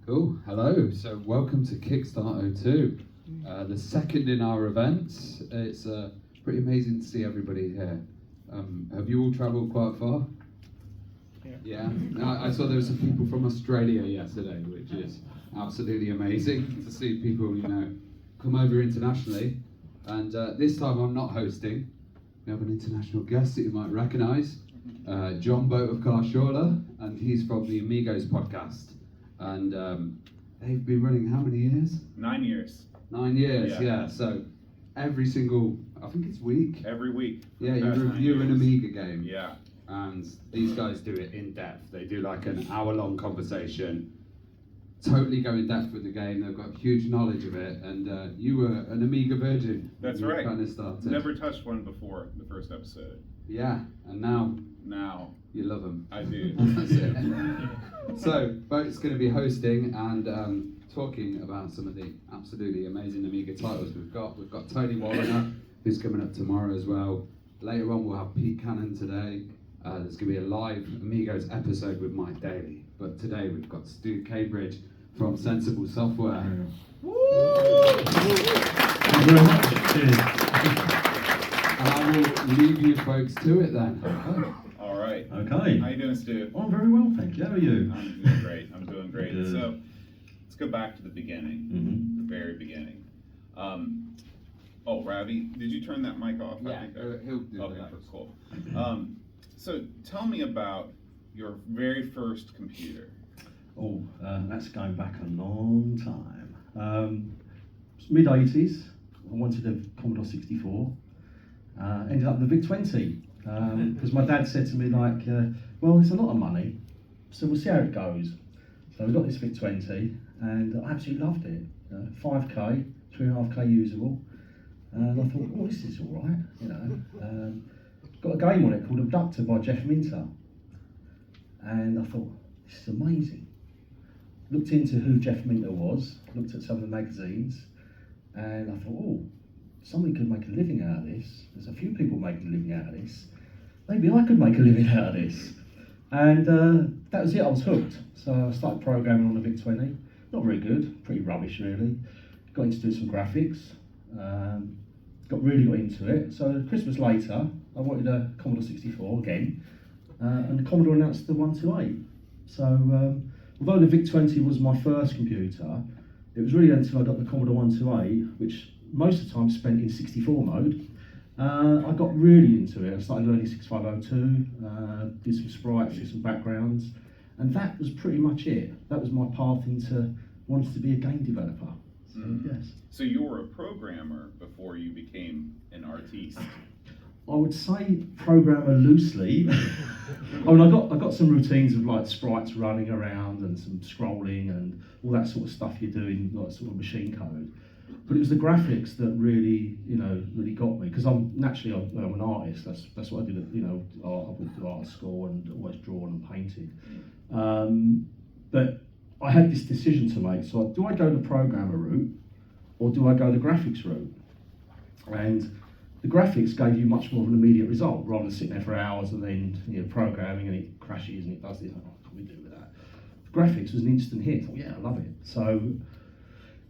Cool, hello. So welcome to Kickstart 02, the second in our events. It's pretty amazing to see everybody here. Have you all travelled quite far? Yeah. I saw there were some people from Australia yesterday, which is absolutely amazing to see people, come over internationally. And this time I'm not hosting. We have an international guest that you might recognise, John Boat of Carshaw, and he's from the Amigos podcast. And they've been running how many years? 9 years. 9 years, yeah. So every single, I think it's week. Every week. Yeah, you review an Amiga game. Yeah. And these guys do it in depth. They do like an hour-long conversation, totally go in depth with the game. They've got huge knowledge of it. And you were an Amiga virgin. That's when you right. Kind of started. Never touched one before the first episode. Yeah, and now you love them. I do. That's it. So, Boat's going to be hosting and talking about some of the absolutely amazing Amiga titles we've got. We've got Tony Warriner, who's coming up tomorrow as well. Later on, we'll have Pete Cannon today. There's going to be a live Amigos episode with Mike Daly. But today, we've got Stu Cambridge from Sensible Software. Woo! Thank you very much. Cheers. And I will leave you folks to it then. Okay. All right. Okay. How you doing, Stu? I'm very well, thank you. How are you? I'm doing great. Good. So, let's go back to the beginning, the very beginning. Ravi, did you turn that mic off? Yeah, he'll do okay, that. Cool. So, tell me about your very first computer. That's going back a long time. Mid-80s, I wanted a Commodore 64. Ended up with the VIC-20 because my dad said to me well, it's a lot of money, so we'll see how it goes. So we got this VIC-20 and I absolutely loved it. 5K, 3.5K usable, and I thought, this is all right, Got a game on it called Abductor by Jeff Minter, and I thought, this is amazing. Looked into who Jeff Minter was, looked at some of the magazines, and I thought, somebody could make a living out of this. There's a few people making a living out of this. Maybe I could make a living out of this. And that was it, I was hooked. So I started programming on the VIC-20. Not very good, pretty rubbish really. Got into do some graphics, really got into it. So Christmas later, I wanted a Commodore 64 again, and the Commodore announced the 128. So although the VIC-20 was my first computer, it was really until I got the Commodore 128, which most of the time spent in 64 mode. I got really into it. I started learning 6502, did some sprites, did some backgrounds, and that was pretty much it. That was my path into wanting to be a game developer. So, yes. So you were a programmer before you became an artiste. I would say programmer loosely. I got some routines of like sprites running around and some scrolling and all that sort of stuff you do in like sort of machine code. But it was the graphics that really, really got me, because I'm an artist. That's what I did. I went to art school and always drawn and painted. But I had this decision to make. So do I go the programmer route, or do I go the graphics route? And the graphics gave you much more of an immediate result, rather than sitting there for hours and then programming and it crashes and it does this. What can we do with that? The graphics was an instant hit. I thought, I love it. So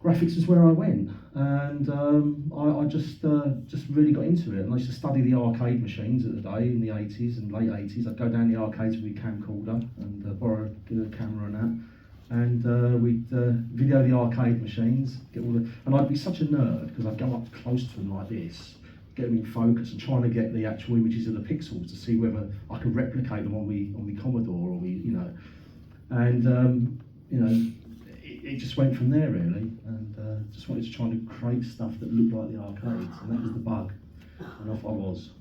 graphics is where I went, and I just really got into it. And I used to study the arcade machines at the day in the 80s and late 80s. I'd go down the arcades with my camcorder and borrow a camera and that, and we'd video the arcade machines, and I'd be such a nerd because I'd go up close to them like this, get them in focus and trying to get the actual images of the pixels to see whether I could replicate them on the Commodore or it just went from there really, and just wanted to try to create stuff that looked like the arcades, and that was the bug, and off I was.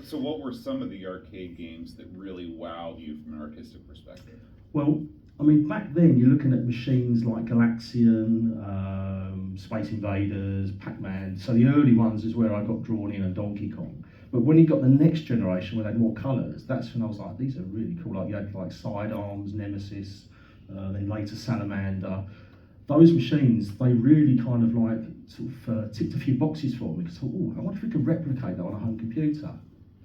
So what were some of the arcade games that really wowed you from an artistic perspective? Well, back then you're looking at machines like Galaxian, Space Invaders, Pac-Man, so the early ones is where I got drawn in, and Donkey Kong. But when you got the next generation where they had more colours, that's when I was like, these are really cool. Like you had like Sidearms, Nemesis, then later Salamander. Those machines, they really kind of ticked a few boxes for me, because I thought, I wonder if we could replicate that on a home computer.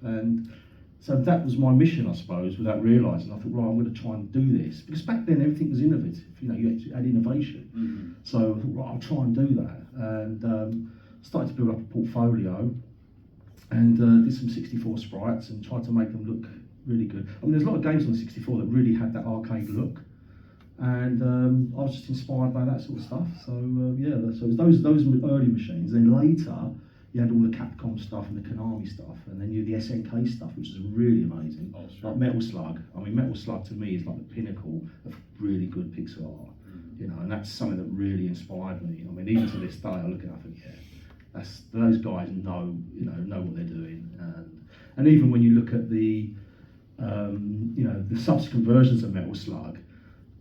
And So that was my mission, I suppose, without realising. I thought, right, I'm going to try and do this. Because back then everything was innovative, you know, you had innovation. Mm-hmm. So I thought, right, I'll try and do that. And started to build up a portfolio and did some 64 sprites and tried to make them look really good. I mean, there's a lot of games on the 64 that really had that arcade look. And I was just inspired by that sort of stuff. So yeah, so it was those early machines. Then later, you had all the Capcom stuff and the Konami stuff, and then you had the SNK stuff, which is really amazing. Oh, sure. Like Metal Slug. I mean, Metal Slug to me is like the pinnacle of really good pixel art. Mm-hmm. You know, and that's something that really inspired me. I mean, even to this day, I look at it and I think, yeah, those guys know what they're doing. And even when you look at the the subsequent versions of Metal Slug,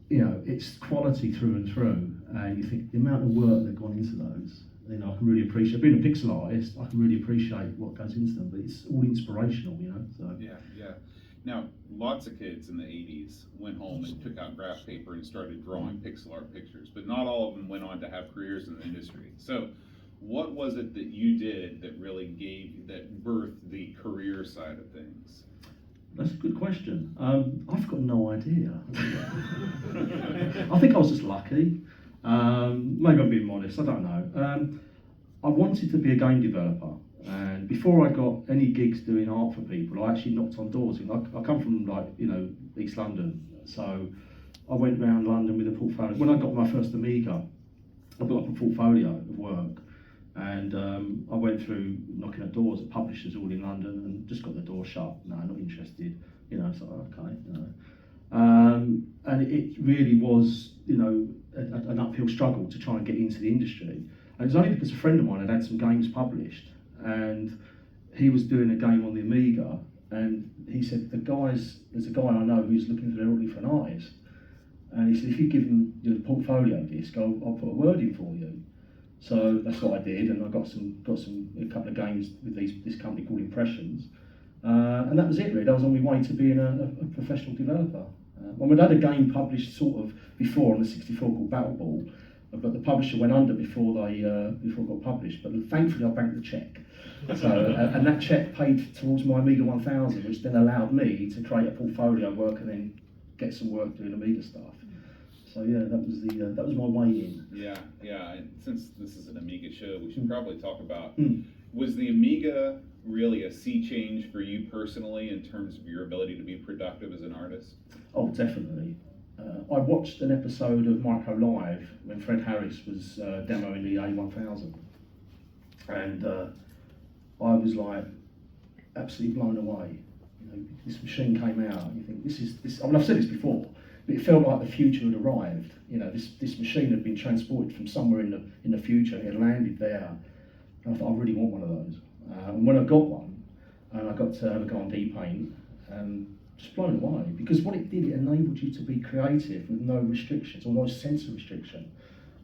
you know, it's quality through and through, and you think the amount of work that gone into those. You know, I can really appreciate, being a pixel artist, I can really appreciate what goes into them, but it's all inspirational, you know. So Yeah. Now, lots of kids in the 80s went home and took out graph paper and started drawing pixel art pictures, but not all of them went on to have careers in the industry. So, what was it that you did that really that birthed the career side of things? that's a good question. I've got no idea. I think I was just lucky. Maybe I'm being modest, I don't know. I wanted to be a game developer, and before I got any gigs doing art for people, I actually knocked on doors. I come from East London, so I went around London with a portfolio. When I got my first Amiga, I built up a portfolio of work, and I went through knocking at doors at publishers all in London and just got the door shut. No, not interested. You know, so okay, you know. And it really was, you know, an uphill struggle to try and get into the industry. And it was only because a friend of mine had some games published, and he was doing a game on the Amiga, and he said, there's a guy I know who's looking for an artist, and he said, if you give him your portfolio disc, I'll put a word in for you. So that's what I did, and I got a couple of games with this company called Impressions, and that was it really. I was on my way to being a professional developer. I'd had a game published sort of before on the 64 called Battle Ball, but the publisher went under before it got published. But thankfully, I banked the cheque. So and that cheque paid towards my Amiga 1000, which then allowed me to create a portfolio of work and then get some work doing Amiga stuff. So yeah, that was my way in. Yeah. And since this is an Amiga show, we should probably talk about. Was the Amiga really a sea change for you personally in terms of your ability to be productive as an artist? Oh, definitely. I watched an episode of Micro Live when Fred Harris was demoing the A1000, and I was like absolutely blown away. You know, this machine came out, and you think this. I mean, I've said this before, but it felt like the future had arrived. You know, this machine had been transported from somewhere in the future, and it had landed there. And I thought, I really want one of those. And when I got one, and I got to have a go on D-Paint, just blown away, because what it did, it enabled you to be creative with no restrictions or no sense of restriction.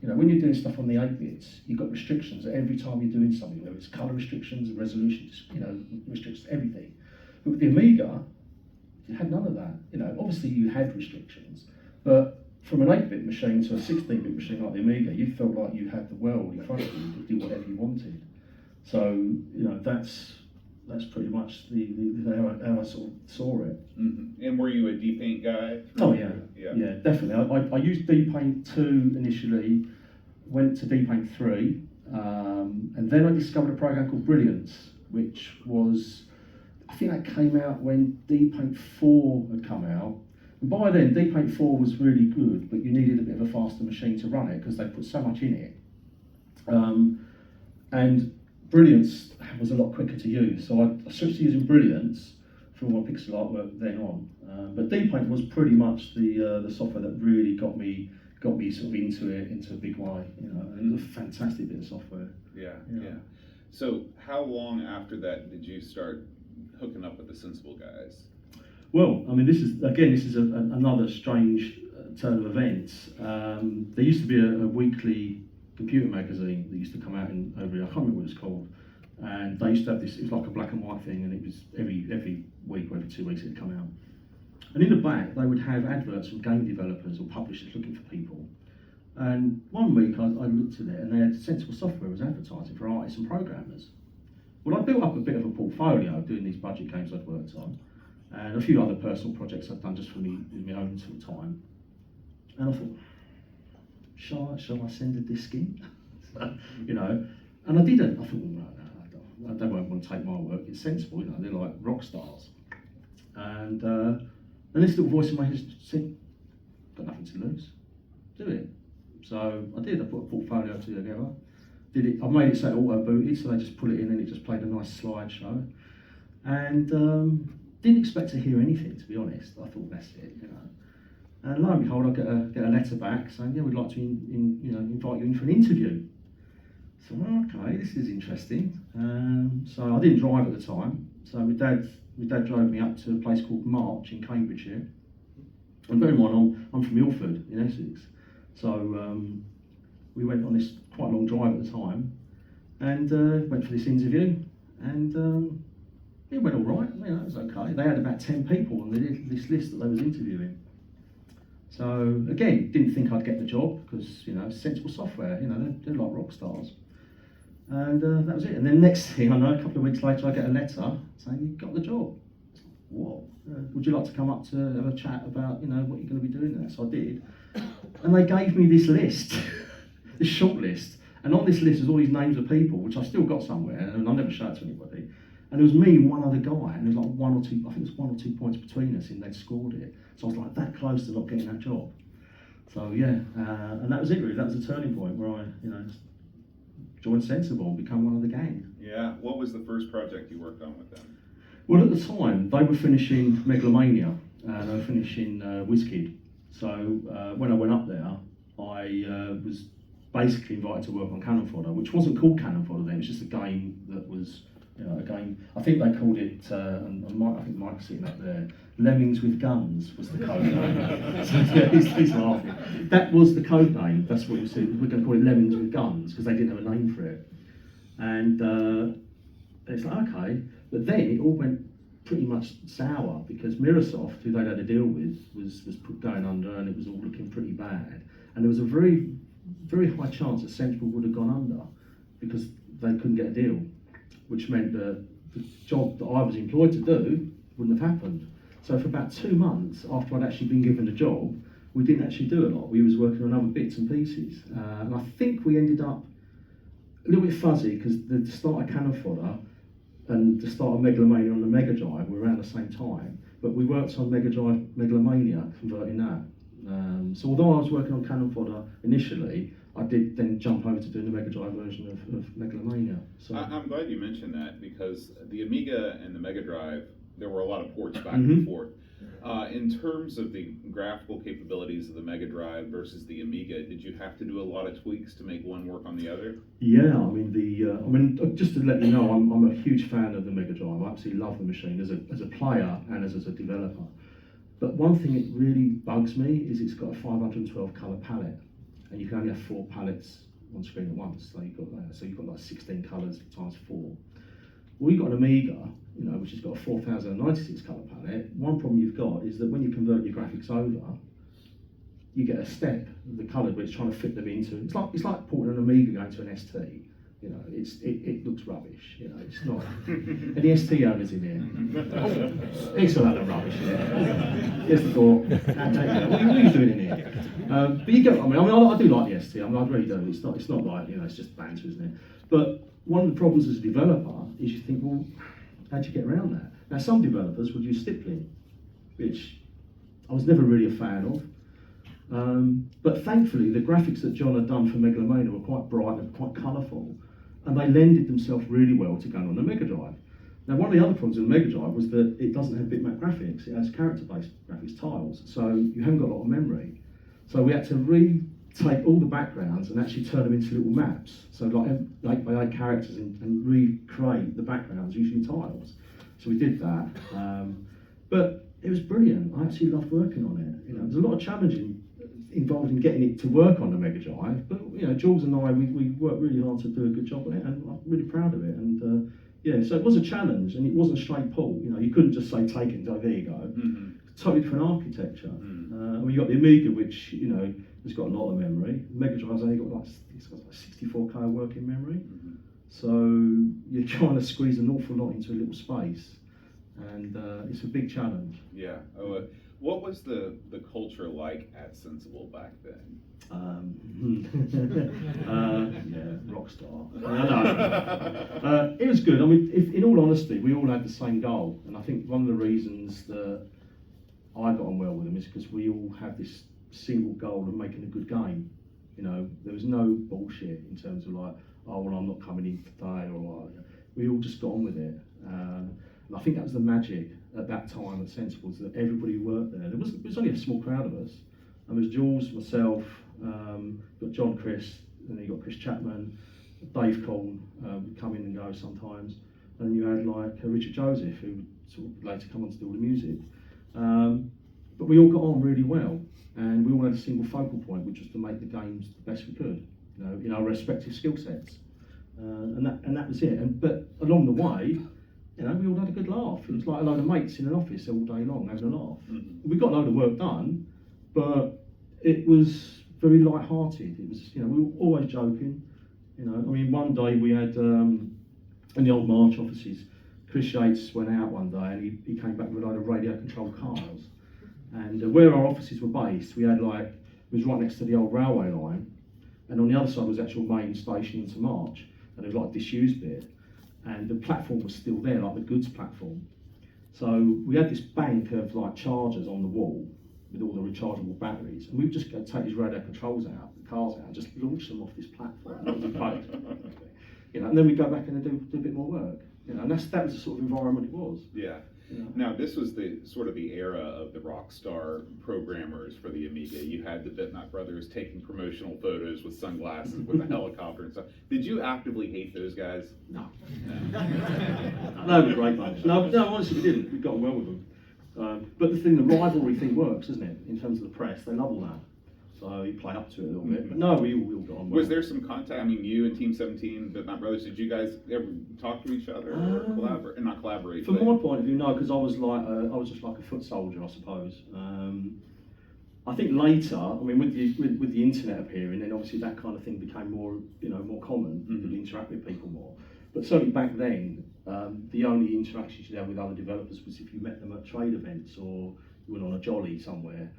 You know, when you're doing stuff on the 8-bits, you've got restrictions every time you're doing something, whether it's colour restrictions, resolutions, you know, restrictions, everything. But with the Amiga, you had none of that. You know, obviously you had restrictions, but from an 8-bit machine to a 16-bit machine like the Amiga, you felt like you had the world in front of you. You could do whatever you wanted. So, you know, that's pretty much how I sort of saw it. Mm-hmm. And were you a D-Paint guy? Oh yeah, definitely. I used D-Paint 2 initially, went to D-Paint 3, and then I discovered a program called Brilliance, which was, I think that came out when D-Paint 4 had come out. And by then, D-Paint 4 was really good, but you needed a bit of a faster machine to run it because they put so much in it. And Brilliance was a lot quicker to use, so I switched to using Brilliance for all my pixel artwork then on. But D-Paint was pretty much the software that really got me sort of into a big way. You know, and it was a fantastic bit of software. Yeah. So how long after that did you start hooking up with the Sensible guys? Well, I mean, this is another strange turn of events. There used to be a weekly computer magazine that used to come out over here. I can't remember what it's called. And they used to have this, it was like a black and white thing, and it was every week or every 2 weeks it'd come out. And in the back, they would have adverts from game developers or publishers looking for people. And one week I looked at it, and they had Sensible Software was advertising for artists and programmers. Well, I built up a bit of a portfolio doing these budget games I'd worked on. and a few other personal projects I've done just for me in my own sort of time. And I thought, shall I send a disc in? You know, and I didn't. I thought, well, no, they won't want to take my work. It's sensible, you know. They're like rock stars. And this little voice in my head said, got nothing to lose. Do it. So I did. I put a portfolio together. Did it. I made it so it auto booted, so they just put it in and it just played a nice slideshow. And didn't expect to hear anything, to be honest. I thought that's it, you know. And lo and behold, I get a letter back saying, yeah, we'd like to invite you in for an interview. So okay, this is interesting. So I didn't drive at the time. So my dad drove me up to a place called March in Cambridgeshire. And bear in mind, I'm from Ilford in Essex. So we went on this quite long drive at the time, and went for this interview, and it went all right. You know, it was okay. They had about 10 people on this list that they was interviewing. So again, didn't think I'd get the job because, you know, sensible software. You know, they're like rock stars. And that was it. And then next thing I know, a couple of weeks later, I get a letter saying you got the job. What? Would you like to come up to have a chat about, you know, what you're going to be doing there? So I did. And they gave me this list, this short list. And on this list was all these names of people, which I still got somewhere, and I'll never show it to anybody. And it was me and one other guy, and there was like one or two points between us, and they'd scored it. So I was like that close to not getting that job. So yeah, and that was it really. That was a turning point where I, you know, joined Sensible and become one of the gang. Yeah. What was the first project you worked on with them? Well, at the time, they were finishing Megalomania, and they were finishing WizKid. So when I went up there, I was basically invited to work on Cannon Fodder, which wasn't called Cannon Fodder then. It was just a game that was, you know, a game. I think they called it, and I think Mike's sitting up there, Lemmings with Guns was the code name. So yeah, he's laughing. That was the code name. That's what you said. We're going to call it Lemmings with Guns because they didn't have a name for it. And it's like, okay. But then it all went pretty much sour because Mirasoft, who they'd had to deal with, was going under, and it was all looking pretty bad. And there was a very, very high chance that Sensible would have gone under because they couldn't get a deal, which meant that the job that I was employed to do wouldn't have happened. So for about 2 months after I'd actually been given the job, we didn't actually do a lot. We was working on other bits and pieces. And I think we ended up a little bit fuzzy because the start of Cannon Fodder and the start of Megalomania on the Mega Drive were around the same time. But we worked on Mega Drive Megalomania, converting that. So although I was working on Cannon Fodder initially, I did then jump over to doing the Mega Drive version of Megalomania. So I'm glad you mentioned that because the Amiga and the Mega Drive, there were a lot of ports back and forth. In terms of the graphical capabilities of the Mega Drive versus the Amiga, did you have to do a lot of tweaks to make one work on the other? Yeah, I mean, just to let you know, I'm a huge fan of the Mega Drive. I absolutely love the machine as a player and as a developer. But one thing that really bugs me is it's got a 512 colour palette, and you can only have 4 palettes on screen at once. So you've got like 16 colours times 4. Well, you've got an Amiga, you know, which has got a 4096 colour palette. One problem you've got is that when you convert your graphics over, you get a step of the colour where it's trying to fit them into. It's like porting an Amiga going to an ST. You know, it looks rubbish. You know, it's not. Any ST owners in here? It's a lot of rubbish. Yeah. Here's the door. What are you doing in here? But you get. I do like the ST. I really do. It's not like, you know, it's just banter, isn't it? But one of the problems as a developer is you think, well, how'd you get around that? Now, some developers would use stippling, which I was never really a fan of. But thankfully, the graphics that John had done for Megalomania were quite bright and quite colourful, and they lended themselves really well to going on the Mega Drive. Now, one of the other problems with the Mega Drive was that it doesn't have bitmap graphics, it has character-based graphics tiles, so you haven't got a lot of memory. So we had to retake all the backgrounds and actually turn them into little maps, so like 8x8 characters, and recreate the backgrounds using tiles. So we did that, but it was brilliant. I actually loved working on it. You know, there's a lot of challenging involved in getting it to work on the Mega Drive, but you know, Jules and I, we worked really hard to do a good job on it, and I'm really proud of it. And yeah, so it was a challenge, and it wasn't a straight pull. You know, you couldn't just say take it and go, there you go. Totally different architecture. And we got the Amiga, which, you know, has got a lot of memory. The Mega Drive's only got like 64K working memory. So you're trying to squeeze an awful lot into a little space. and it's a big challenge. Yeah. What was the culture like at Sensible back then? Yeah, rock star. No. It was good. I mean, in all honesty, we all had the same goal, and I think one of the reasons that I got on well with them is because we all had this single goal of making a good game. You know, there was no bullshit in terms of like, oh well, I'm not coming in today, or we all just got on with it. And I think that was the magic at that time at Sensible, was that everybody who worked there. There was only a small crowd of us. And there was Jules, myself, got John, Chris, and then you got Chris Chapman, Dave Corn would come in and go sometimes, and then you had like Richard Joseph, who would sort of later come on to do all the music. But we all got on really well, and we all had a single focal point, which was to make the games the best we could, you know, in our respective skill sets, and that was it. But along the way, you know, we all had a good laugh. It was like a load of mates in an office all day long having a laugh. Mm-hmm. We got a load of work done, but it was very light-hearted. It was, you know, we were always joking. You know, I mean, one day we had in the old March offices, Chris Yates went out one day and he came back with a load of radio-controlled cars. And where our offices were based, we had like, it was right next to the old railway line, and on the other side was the actual main station into March, and there was like a disused bit, and the platform was still there, like the goods platform. So we had this bank of like chargers on the wall with all the rechargeable batteries, and we would just go take these radio controls out, the cars out, and just launch them off this platform. That was great. You know, and then we go back and do a bit more work. You know, and that was the sort of environment it was. Yeah. You know? Now, this was the sort of the era of the rock star programmers for the Amiga. You had the Bitmap brothers taking promotional photos with sunglasses with a helicopter and stuff. Did you actively hate those guys? No. No, they were great bunch. No, honestly, we didn't. We got on well with them. But the rivalry thing works, doesn't it? In terms of the press, they love all that. So you play up to it a little bit. But no, we all got on well. Was there some contact? I mean, you and Team 17, Bitmap brothers, did you guys ever talk to each other or collaborate? Not collaborate. From my point of view, no, because I was just like a foot soldier, I suppose. I think later, I mean, with the internet appearing, then obviously that kind of thing became more, you know, more common. You could interact with people more. But certainly back then, the only interactions you had with other developers was if you met them at trade events or you went on a jolly somewhere.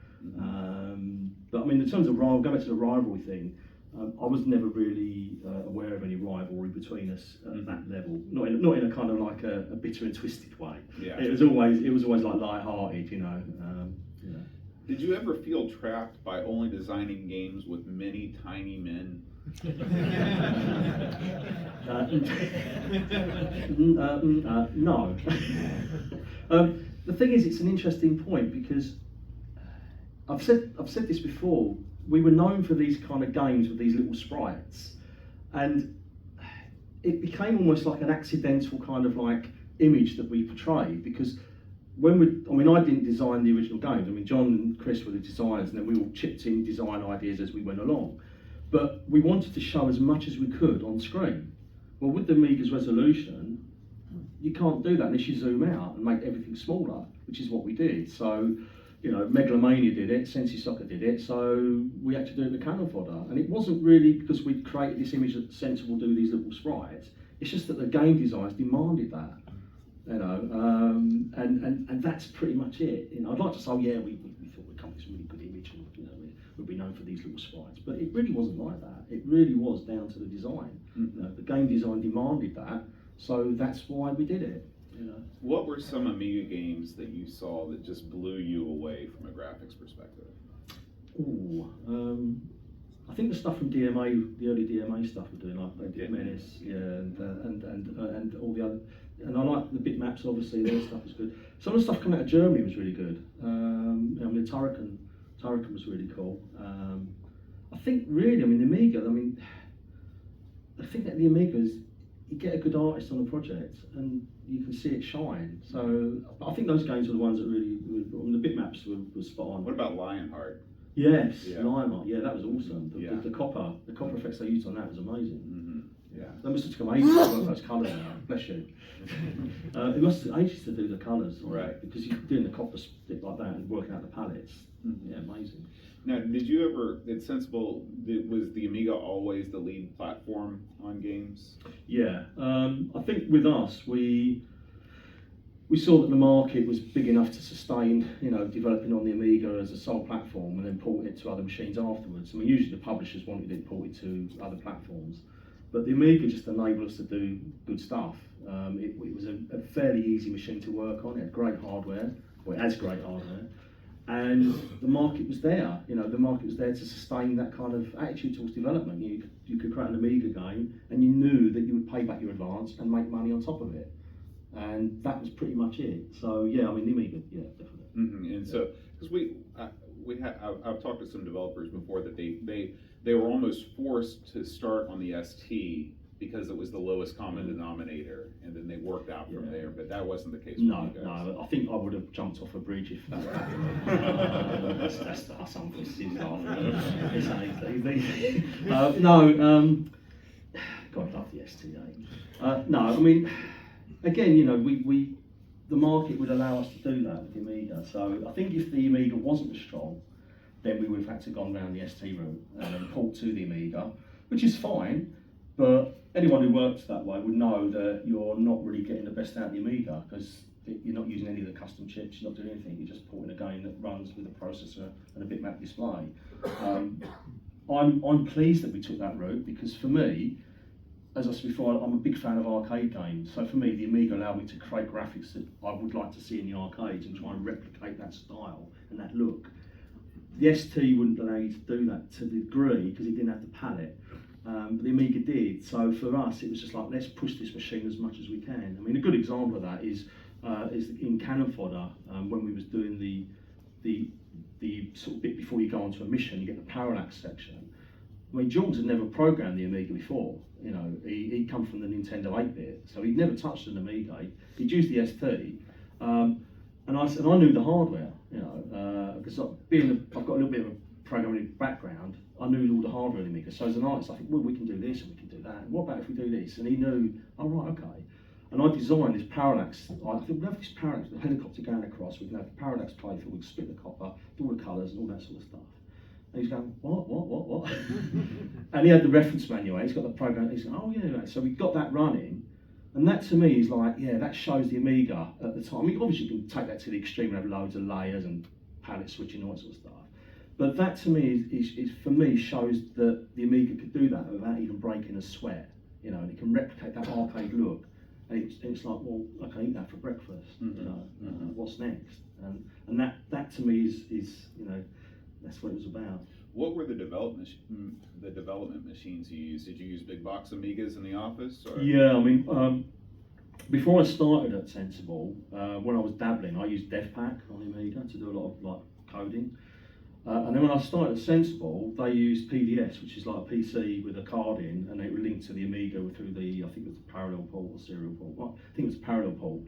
But I mean, in terms of going back to the rivalry thing, I was never really aware of any rivalry between us at that level. Not in a kind of like a bitter and twisted way. Yeah. It was always like light-hearted, you know. Did you ever feel trapped by only designing games with many tiny men? No. The thing is, it's an interesting point because I've said this before. We were known for these kind of games with these little sprites, and it became almost like an accidental kind of like image that we portrayed, because I didn't design the original games. I mean, John and Chris were the designers, and then we all chipped in design ideas as we went along. But we wanted to show as much as we could on screen. Well, with the Amiga's resolution, you can't do that unless you zoom out and make everything smaller, which is what we did. So, you know, Megalomania did it, Sensi Soccer did it, so we had to do it with cannon fodder. And it wasn't really because we'd created this image that Sensible do these little sprites. It's just that the game designers demanded that, you know, and that's pretty much it. You know, I'd like to say, oh yeah, we thought we'd come with this really good image, and you know, we'd be known for these little sprites, but it really wasn't like that. It really was down to the design. You know, the game design demanded that, so that's why we did it. You know. What were some Amiga games that you saw that just blew you away from a graphics perspective? I think the stuff from DMA, the early DMA stuff we're doing, like they did Menace, yeah, and all the other, and I like the bitmaps. Obviously, their stuff was good. Some of the stuff coming out of Germany was really good. I mean, Turrican was really cool. I think really, I mean, the Amiga. I mean, I think that the Amiga is, you get a good artist on a project and you can see it shine. So I think those games were the ones that really, I mean, the bitmaps were spot on. What about Lionheart? Yes, Yeah. Lionheart. Yeah, that was awesome. The copper effects they used on that was amazing. Yeah, they must have taken ages to work those colours out. Bless you. It must have ages to do the colours, right? Because you're doing the copper stick like that and working out the palettes. Yeah, amazing. Now, did you ever, it's Sensible, was the Amiga always the lead platform on games? Yeah, I think with us, we saw that the market was big enough to sustain, developing on the Amiga as a sole platform and then porting it to other machines afterwards. I mean, usually the publishers wanted it ported to other platforms, but the Amiga just enabled us to do good stuff. It was a fairly easy machine to work on. It had great hardware, well, it has great hardware, and the market was there. The market was there to sustain that kind of attitude towards development. You could create an Amiga game, and you knew that you would pay back your advance and make money on top of it. And that was pretty much it. So yeah, I mean the Amiga, yeah, definitely. And so, because I've talked to some developers before that they were almost forced to start on the ST because it was the lowest common denominator, and then they worked out from there. But that wasn't the case. No, with you guys. no. I think I would have jumped off a bridge if that happened. That's unforeseen. No, God, I love the STA. No, I mean, again, the market would allow us to do that with the Amiga. So I think if the Amiga wasn't as strong, then we would have had to gone down the ST route and then port to the Amiga, which is fine. But anyone who works that way would know that you're not really getting the best out of the Amiga because you're not using any of the custom chips, you're not doing anything, you're just porting a game that runs with a processor and a bitmap display. I'm pleased that we took that route because for me, as I said before, I'm a big fan of arcade games. So for me, the Amiga allowed me to create graphics that I would like to see in the arcades and try and replicate that style and that look. The ST wouldn't allow you to do that to the degree because it didn't have the palette. But the Amiga did. So for us, it was just like, let's push this machine as much as we can. I mean, a good example of that is in Cannon Fodder, when we was doing the sort of bit before you go onto a mission, you get the parallax section. I mean, Jules had never programmed the Amiga before. He'd come from the Nintendo 8-bit, so he'd never touched an Amiga. He'd used the ST, and I knew the hardware, because I've got a little bit of a programming background. I knew all the hardware in the Amiga. So as an artist, I think, well, we can do this and we can do that. And what about if we do this? And he knew, oh right, okay. And I designed this parallax. I think we'll have this parallax, the helicopter going across. We can have the parallax playfield. We can split the copper, do all the colours and all that sort of stuff. And he's going, what? And he had the reference manual. He's got the program. He's going, oh yeah. So we got that running, and that to me is like, yeah, that shows the Amiga at the time. I mean, obviously you can take that to the extreme and have loads of layers and palette switching and all that sort of stuff. But that to me is for me shows that the Amiga could do that without even breaking a sweat, and it can replicate that arcade look. And it's like, well, I can eat that for breakfast. What's next? And that to me is that's what it was about. What were the development machines you used? Did you use big box Amigas in the office? Or? Yeah, I mean, before I started at Sensible, when I was dabbling, I used DevPack on the Amiga to do a lot of coding. And then when I started at Sensible, they used PDS, which is like a PC with a card in, and it would link to the Amiga through I think it was a parallel port or serial port. Well, I think it was a parallel port.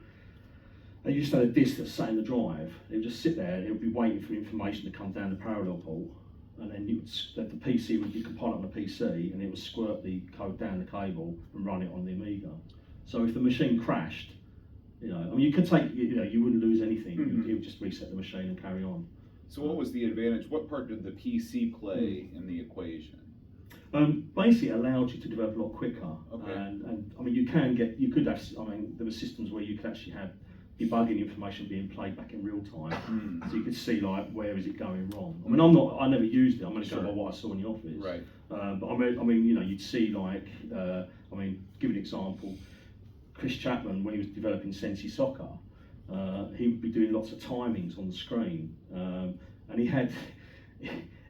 And you just had a disk that sat in the drive. It would just sit there, it would be waiting for information to come down the parallel port. And then the PC would be compiled on the PC, and it would squirt the code down the cable and run it on the Amiga. So if the machine crashed, I mean, you could take, you wouldn't lose anything. It would just reset the machine and carry on. So what was the advantage? What part did the PC play in the equation? Basically, it allowed you to develop a lot quicker. Okay. And I mean, there were systems where you could actually have debugging information being played back in real time, so you could see like where is it going wrong. I mean, I never used it. I'm going to go by what I saw in the office. Right. But I mean, you'd see like, give an example. Chris Chapman, when he was developing Sensi Soccer, he would be doing lots of timings on the screen, and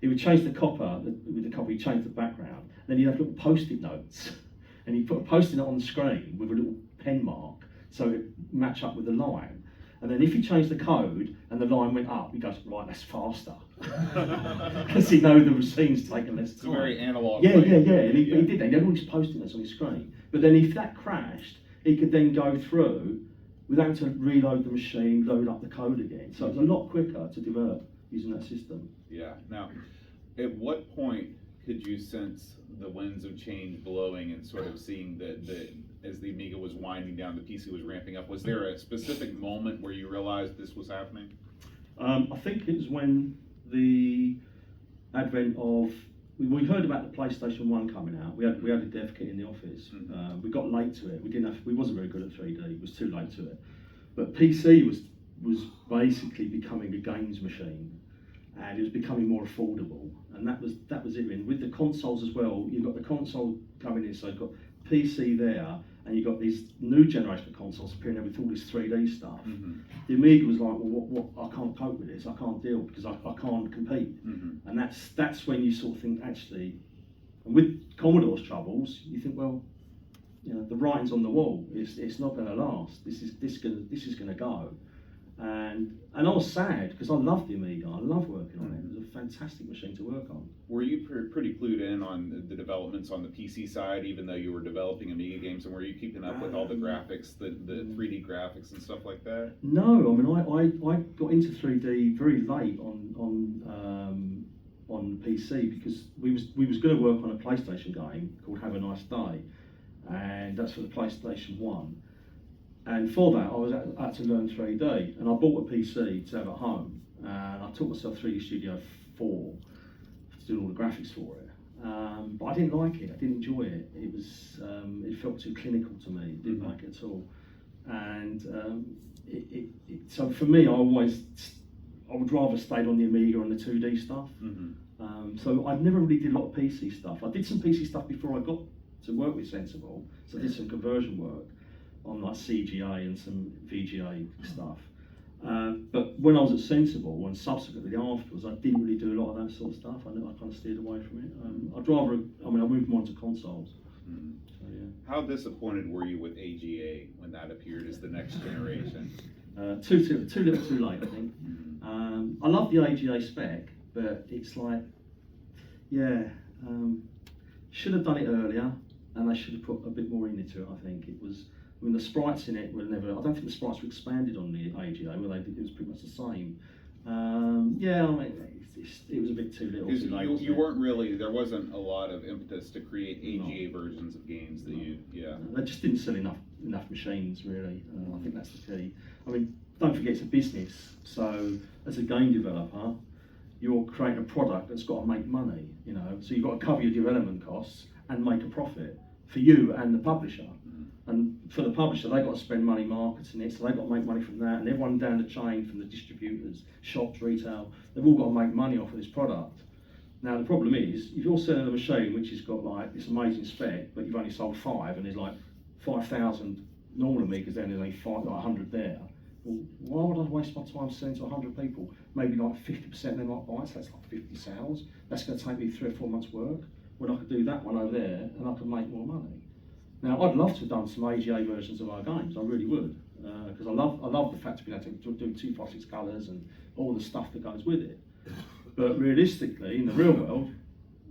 he would change the copper with the copper. He'd change the background. Then he'd have little post-it notes, and he'd put a post-it note on the screen with a little pen mark, so it match up with the line. And then if he changed the code and the line went up, he goes, right, that's faster, because he knows the machine's taking less time. It's a very analog. Yeah. And he did that. He had all these post-it notes on his screen. But then if that crashed, he could then go through without having to reload the machine, load up the code again. So it's a lot quicker to develop using that system. Yeah. Now, at what point could you sense the winds of change blowing and sort of seeing that as the Amiga was winding down, the PC was ramping up? Was there a specific moment where you realized this was happening? I think it was when the advent of, we heard about the PlayStation 1 coming out. We had a dev kit in the office. We got late to it. We wasn't very good at 3D. It was too late to it. But PC was basically becoming a games machine, and it was becoming more affordable, and that was it. And with the consoles as well, you've got the console coming in, so you've got PC there, and you've got these new generation of consoles appearing there with all this 3D stuff. The Amiga was like, well, what I can't cope with this, I can't deal, because I can't compete. And that's when you sort of think, actually, and with Commodore's troubles, you think, well, you know, the writing's on the wall. It's not going to last. This is going to go. And I was sad, because I loved the Amiga. I loved working on it. It was a fantastic machine to work on. Were you pretty clued in on the developments on the PC side, even though you were developing Amiga games, and were you keeping up with all the graphics, the 3D graphics and stuff like that? No, I mean, I got into 3D very late on PC, because we was going to work on a PlayStation game called Have a Nice Day, and that's for the PlayStation 1. And for that, I had to learn 3D, and I bought a PC to have at home, and I taught myself 3D Studio 4 to do all the graphics for it. But I didn't like it. I didn't enjoy it. It felt too clinical to me. I didn't like it at all. And so for me, I would rather stayed on the Amiga and the 2D stuff. So I never really did a lot of PC stuff. I did some PC stuff before I got to work with Sensible. So I did some conversion work on like CGA and some VGA stuff. But when I was at Sensible and subsequently afterwards, I didn't really do a lot of that sort of stuff. I kind of steered away from it. I moved more into consoles. So, yeah. How disappointed were you with AGA when that appeared as the next generation? Too little too late, I think. I love the AGA spec, but it's like, should have done it earlier, and they should have put a bit more into it, I think. The sprites in it were never, I don't think the sprites were expanded on the AGA, it was pretty much the same. It was a bit too little. You weren't really, there wasn't a lot of impetus to create AGA versions of games that They just didn't sell enough machines, really. I think that's the key. I mean, don't forget it's a business, so as a game developer, you're creating a product that's got to make money, you know, so you've got to cover your development costs and make a profit for you and the publisher. And for the publisher, they've got to spend money marketing it, so they've got to make money from that. And everyone down the chain, from the distributors, shops, retail, they've all got to make money off of this product. Now, the problem is, if you're selling a machine which has got like this amazing spec, but you've only sold 5, and there's like 5,000 normal Amigas there, and there's only 100 there, well, why would I waste my time selling to 100 people? Maybe like 50% of them might buy it, so that's like 50 sales. That's going to take me 3 or 4 months' work, when I could do that one over there, and I could make more money. Now, I'd love to have done some AGA versions of our games, I really would, because I love the fact of being able to do 256 colours and all the stuff that goes with it. But realistically, in the real world,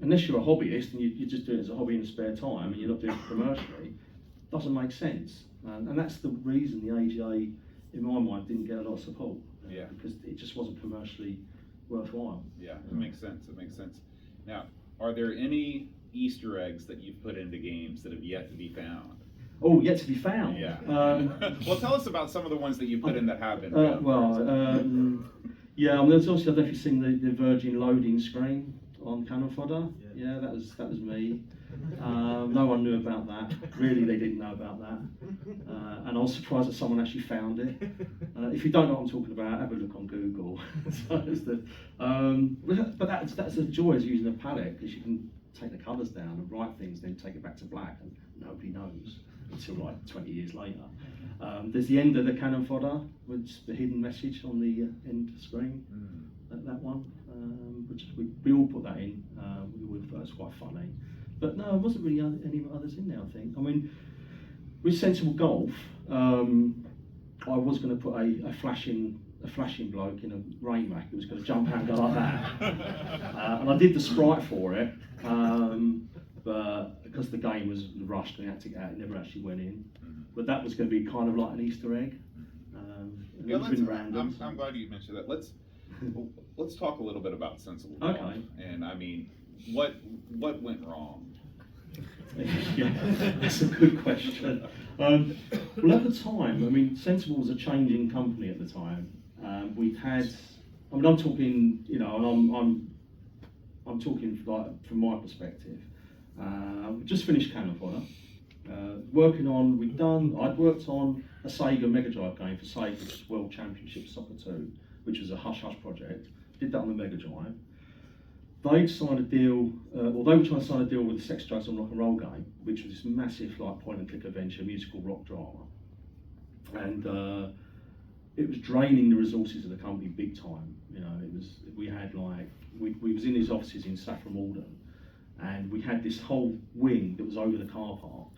unless you're a hobbyist and you just do it as a hobby in the spare time and you're not doing it commercially, it doesn't make sense. And that's the reason the AGA, in my mind, didn't get a lot of support. Because it just wasn't commercially worthwhile. It makes sense. It makes sense. Now, are there any Easter eggs that you've put into games that have yet to be found? Oh, yet to be found? Yeah. Well, tell us about some of the ones that you put in that have been found. Yeah, I mean, there's also, I don't know if you've seen the Virgin loading screen on Cannon Fodder. Yeah, that was me. No one knew about that. Really, they didn't know about that. And I was surprised that someone actually found it. If you don't know what I'm talking about, have a look on Google. But that's a joy of using a palette, because you can take the colours down and write things, then take it back to black, and nobody knows until like 20 years later. There's the end of the Cannon Fodder, which the hidden message on the end screen. That one, which we all put that in. We thought it was quite funny. But no, there wasn't really any others in there, I think. I mean, with Sensible Golf, I was going to put a flashing bloke in a rain rack who was going to jump out and go like that. And I did the sprite for it, but because the game was rushed and I had to get out, it never actually went in. But that was going to be kind of like an Easter egg. I'm glad you mentioned that. Let's talk a little bit about Sensible Golf. Okay. And I mean, what went wrong? Yeah, that's a good question. Well, at the time, I mean, Sensible was a changing company at the time. We'd had, I mean, I'm talking, you know, and I'm talking like from my perspective. We just finished Cannon Fodder. I'd worked on a Sega Mega Drive game for Sega's World Championship Soccer 2, which was a hush-hush project. Did that on the Mega Drive. They'd signed a deal, or they were trying to sign a deal with the Sex, Drugs and Rock and Roll game, which was this massive like point-and-click adventure, musical rock drama. And it was draining the resources of the company big time. You know, we was in his offices in Saffron Walden, and we had this whole wing that was over the car park,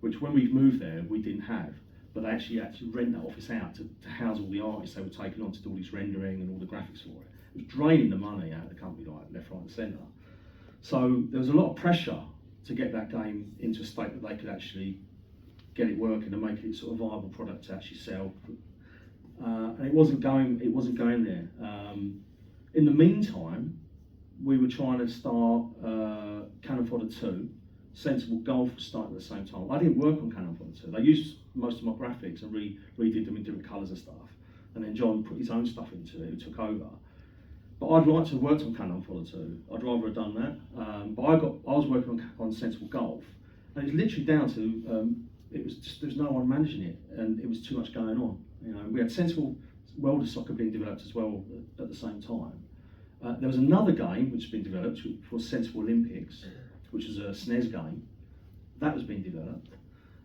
which when we moved there we didn't have, but they actually had to rent that office out to house all the artists they were taking on to do all this rendering and all the graphics for it. It was draining the money out of the company, like left, right and centre. So there was a lot of pressure to get that game into a state that they could actually get it working and make it sort of viable product to actually sell. And it wasn't going there. In the meantime, we were trying to start Cannon Fodder 2. Sensible Golf was starting at the same time. I didn't work on Cannon Fodder 2. They used most of my graphics and redid them in different colours and stuff. And then John put his own stuff into it, and took over. But I'd like to have worked on Cannon Fodder 2. I'd rather have done that. But I was working on Sensible Golf, and it was literally down to there was no one managing it, and it was too much going on. You know, we had Sensible World of Soccer being developed as well at the same time. There was another game which had been developed for Sensible Olympics, which was a SNES game. That was being developed.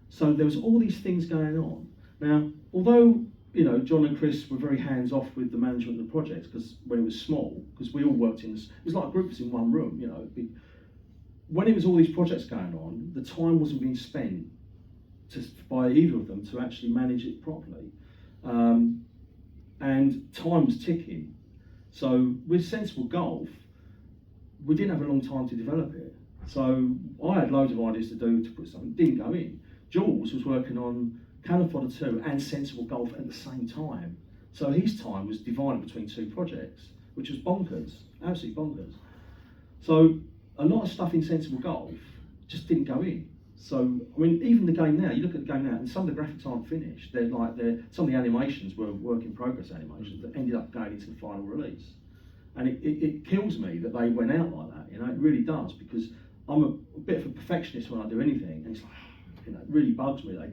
So there was all these things going on. Now, although John and Chris were very hands off with the management of the project, because when it was small, because we all worked in this, it was like groups in one room. You know, when it was all these projects going on, the time wasn't being spent by either of them to actually manage it properly, and time was ticking. So with Sensible Golf, we didn't have a long time to develop it. So I had loads of ideas to put something, didn't go in. Jules was working on Cannon Fodder 2 and Sensible Golf at the same time. So his time was divided between two projects, which was bonkers, absolutely bonkers. So a lot of stuff in Sensible Golf just didn't go in. So, I mean, even the game now, you look at the game now, and some of the graphics aren't finished. Some of the animations were work in progress animations that ended up going into the final release. And it kills me that they went out like that, it really does, because I'm a bit of a perfectionist when I do anything, and it's like, it really bugs me that I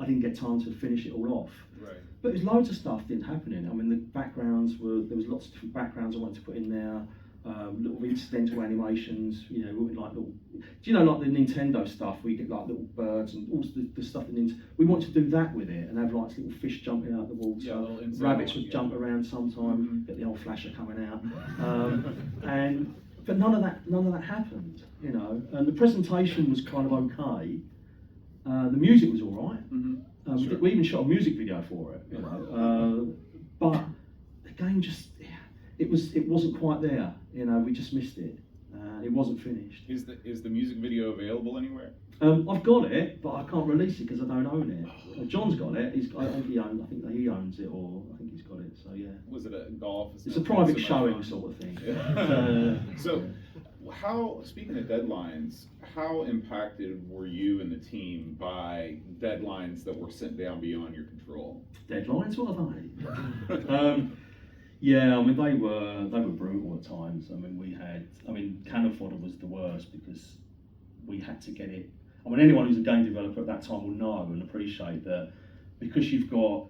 didn't get time to finish it all off. Right. But there's loads of stuff didn't happen in it. I mean, the backgrounds there was lots of different backgrounds I wanted to put in there. Little incidental animations, like little. Do you know, like the Nintendo stuff? We get like little birds and all the stuff that we want to do that with it and have like little fish jumping out the water. Yeah, rabbits would jump around sometime. Get the old flasher coming out, but none of that happened. And the presentation was kind of okay. The music was all right. Sure. We even shot a music video for it. But the game just. It wasn't quite there, we just missed it. It wasn't finished. Is the music video available anywhere? I've got it, but I can't release it because I don't own it. John's got it. I think he owns it, or I think he's got it. So yeah. Was it a golf? It's a private showing sort of thing. Yeah. So, speaking of deadlines, how impacted were you and the team by deadlines that were sent down beyond your control? Deadlines? What are they? Yeah, I mean they were brutal at times. Cannon Fodder was the worst because we had to get it. I mean, anyone who's a game developer at that time will know and appreciate that, because you've got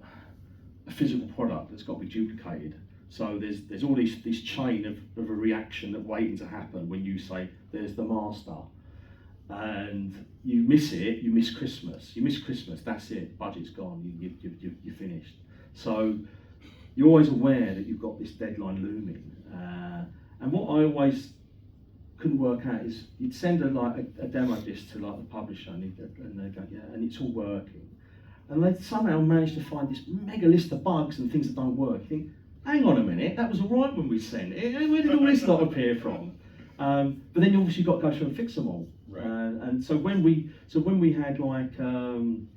a physical product that's got to be duplicated. So there's all this chain of a reaction that waiting to happen when you say there's the master, and you miss it, you miss Christmas. You miss Christmas, that's it. Budget's gone. You're finished. So you're always aware that you've got this deadline looming. And what I always couldn't work out is you'd send a demo disc to the publisher and they'd go, yeah, and it's all working. And they'd somehow manage to find this mega list of bugs and things that don't work. You think, hang on a minute, that was all right when we sent it. Where did all this lot appear from? But then you obviously got to go through and fix them all. Right. And so when we had the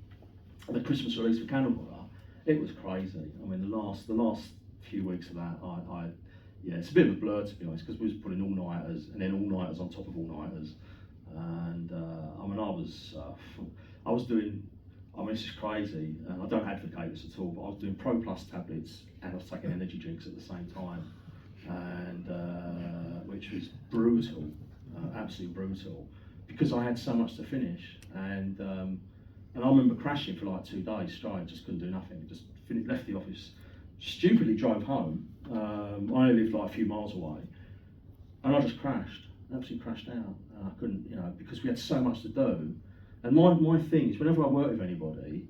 Christmas release for Cannon Fodder, it was crazy. I mean, the last few weeks of that, it's a bit of a blur to be honest, because we was putting all-nighters and then all-nighters on top of all-nighters, and I was doing. I mean, it's just crazy, and I don't advocate this at all, but I was doing Pro Plus tablets and I was taking energy drinks at the same time, and which was brutal, absolutely brutal. because I had so much to finish, and I remember crashing for like 2 days straight, just couldn't do nothing, just left the office, stupidly drove home. I only lived like a few miles away, and I just crashed, absolutely crashed out. I couldn't, because we had so much to do. And my thing is, whenever I work with anybody,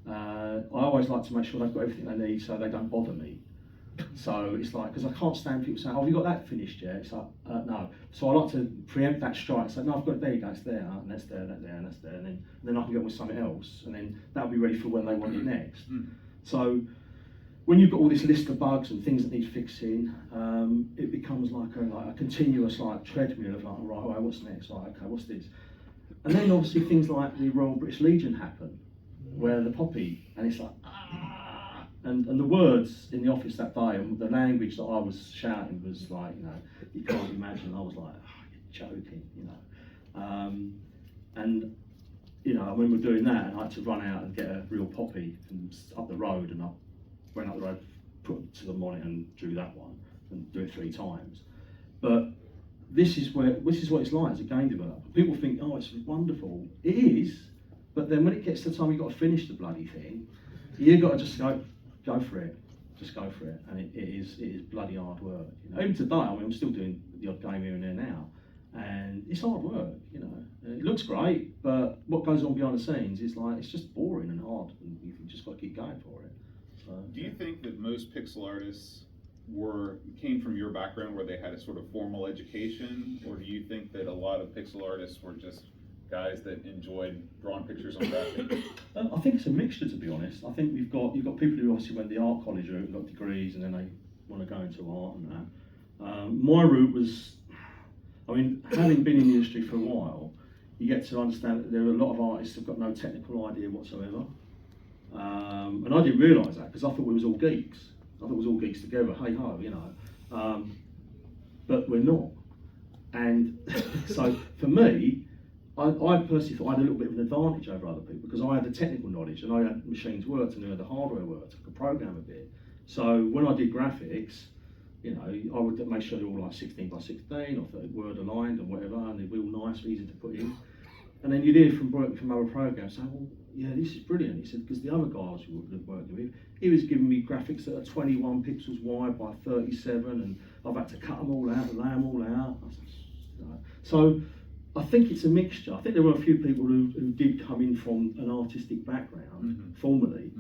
I always like to make sure they've got everything they need so they don't bother me. So it's like, because I can't stand people saying, oh, have you got that finished yet? It's like, no. So I like to preempt that strike. So, no, I've got it, there you go, it's there, and that's there, that there, and that's there. And then I can get on with something else, and then that'll be ready for when they want it next. So when you've got all this list of bugs and things that need fixing, it becomes like a continuous treadmill of like, right, what's next? Right, okay, what's this? And then obviously things like the Royal British Legion happen, where the poppy, and it's like, and the words in the office that day, and the language that I was shouting was like, you can't imagine. I was like, oh, you're joking, and I remember doing that, and I had to run out and get a real poppy from up the road, and I went up the road, put it to the monitor and drew that one, and do it 3 times. But this is what it's like as a game developer. People think, oh, it's wonderful. It is, but then when it gets to the time you've got to finish the bloody thing, you've got to just go for it. Just go for it. And it is bloody hard work. Even today, I'm still doing the odd game here and there now, and it's hard work. It looks great, but what goes on behind the scenes is it's just boring and hard, and you've just got to keep going for it. So, do you think that most pixel artists came from your background where they had a sort of formal education, or do you think that a lot of pixel artists were just guys that enjoyed drawing pictures on graphics? I think it's a mixture, to be honest. I think you've got people who obviously went the art college route and got degrees, and then they want to go into art and that. My route was, having been in the industry for a while, you get to understand that there are a lot of artists who've got no technical idea whatsoever. And I didn't realise that, because I thought we was all geeks. I thought it was all geeks together, hey ho, but we're not. And so for me, I personally thought I had a little bit of an advantage over other people, because I had the technical knowledge, and I had machines worked, and I had the hardware worked, I could program a bit. So when I did graphics, I would make sure they were all like 16 by 16, or word aligned and whatever, and they'd be all nice, easy to put in. And then you'd hear from other programs saying, well, yeah, this is brilliant. He said, because the other guys who were working with, he was giving me graphics that are 21 pixels wide by 37, and I've had to cut them all out and lay them all out. So I think it's a mixture. I think there were a few people who did come in from an artistic background, formally.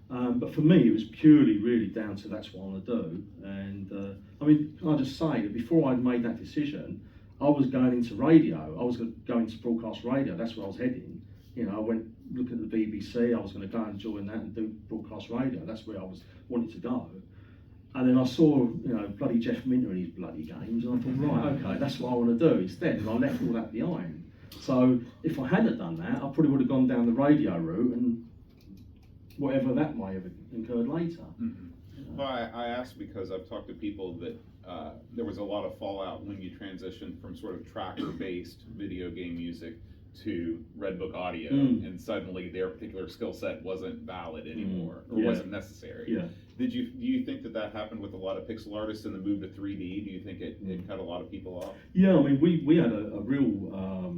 But for me, it was purely really down to that's what I want to do. And can I just say that before I'd made that decision, I was going into radio. I was going to broadcast radio. That's where I was heading. I went looking at the BBC. I was going to go and join that and do broadcast radio. That's where I wanted to go. And then I saw, bloody Jeff Minter in his bloody games, and I thought, right, okay, that's what I want to do instead. And I left all that behind. So if I hadn't done that, I probably would have gone down the radio route, and whatever that may have incurred later. Well, I asked because I've talked to people that there was a lot of fallout when you transitioned from sort of tracker-based video game music to Redbook audio, and suddenly their particular skill set wasn't valid anymore, or wasn't necessary. Yeah. Do you think that happened with a lot of pixel artists in the move to 3D? Do you think it cut a lot of people off? Yeah, we had a real,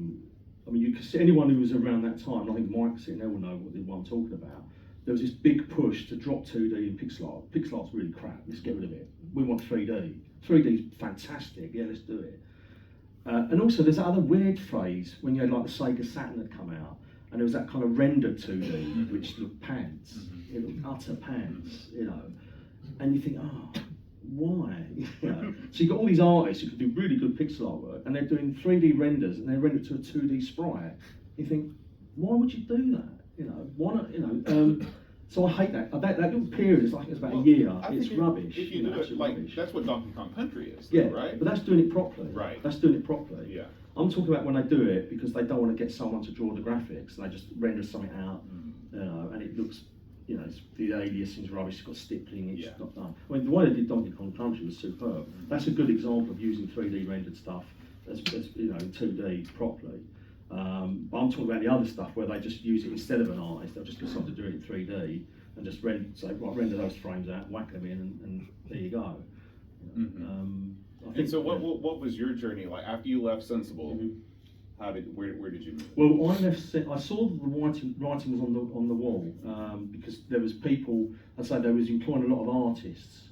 you could see anyone who was around that time, I think Mike sitting there will know what I'm talking about. There was this big push to drop 2D and pixel art. Pixel art's really crap, let's get rid of it. We want 3D. 3D's fantastic, yeah, let's do it. And also there's that other weird phrase when you had like the Sega Saturn had come out, and there was that kind of rendered 2D, which looked pants. It looked utter pants, and you think, oh, why? So you've got all these artists who can do really good pixel artwork, and they're doing 3D renders, and they render it to a 2D sprite. You think, why would you do that? Why not? So I hate that. That little period is it's about a year. It's rubbish. If you do it like that's what Donkey Kong Country is, though, yeah, right? But that's doing it properly. Right. That's doing it properly. Yeah. I'm talking about when they do it because they don't want to get someone to draw the graphics, and they just render something out, and it looks, the aliasing's rubbish. It's got stippling. It's not done. The way they did Donkey Kong Country was superb. That's a good example of using 3D rendered stuff as 2D properly. But I'm talking about the other stuff where they just use it instead of an artist. They'll just decide to do it in 3D and just render those frames out, whack them in, and there you go. I think, and so what was your journey like after you left Sensible? Where did you move? Well, I saw that the writing was on the wall because there was people. I'd say they was employing a lot of artists,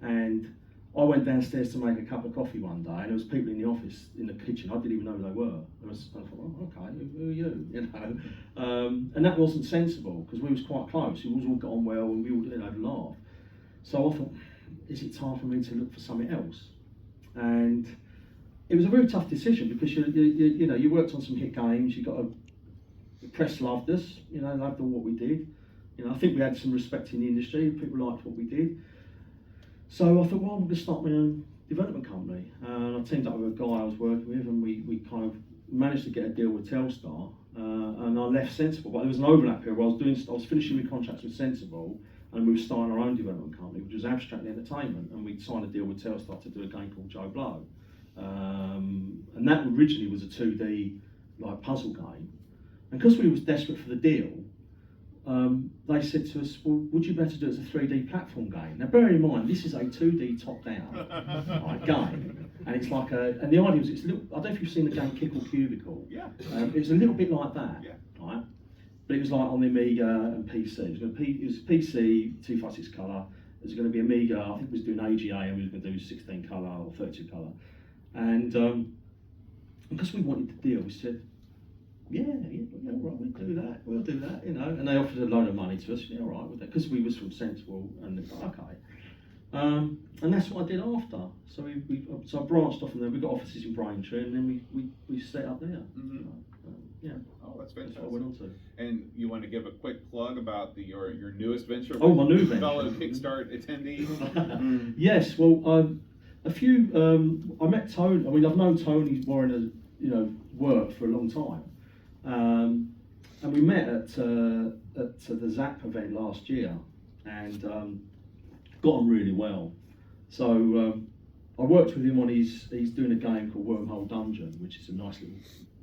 and I went downstairs to make a cup of coffee one day, and there was people in the office in the kitchen. I didn't even know who they were. I thought, oh, okay, who are you? You know, and that wasn't sensible because we was quite close. We all got on well, and we all had a laugh. So I thought, is it time for me to look for something else? And it was a very tough decision because you know you worked on some hit games. The press loved us. You know, loved all what we did. You know, I think we had some respect in the industry. People liked what we did. So I thought, well, I'm going to start my own development company. And I teamed up with a guy I was working with, and we kind of managed to get a deal with Telstar. And I left Sensible, but there was an overlap here where I was finishing my contracts with Sensible, and we were starting our own development company, which was Abstract Entertainment, and we'd signed a deal with Telstar to do a game called Joe Blow. And that originally was a 2D like puzzle game, and because we was desperate for the deal, they said to us, well, would you better do it as a 3D platform game? Now bear in mind, this is a 2D top-down game, and it's like and the idea was, it's a little, I don't know if you've seen the game Kick or Cubicle. Yeah. It was a little bit like that, Yeah. right? But it was like on the Amiga and PC. It was PC, 256 colour. It was going to be Amiga, I think it was doing AGA, and we were going to do 16 colour or 32 colour. And because we wanted the deal, we said, yeah, all right, we'll do that, you know. And they offered a load of money to us, yeah, all right, with that, because we was from Sensible, and they thought, okay. And that's what I did after. So so I branched off from there. We got offices in Braintree, and then we set up there. Mm-hmm. Yeah. Oh, that's fantastic. That's what I went on to. And you want to give a quick plug about your newest venture? Oh, my new venture. Fellow Kickstart attendees. Yes, well, a few. I met Tony. I mean, I've known Tony Warren, work for a long time, and we met at the ZAP event last year, and got on really well. So I worked with him on he's doing a game called Wormhole Dungeon, which is a nice little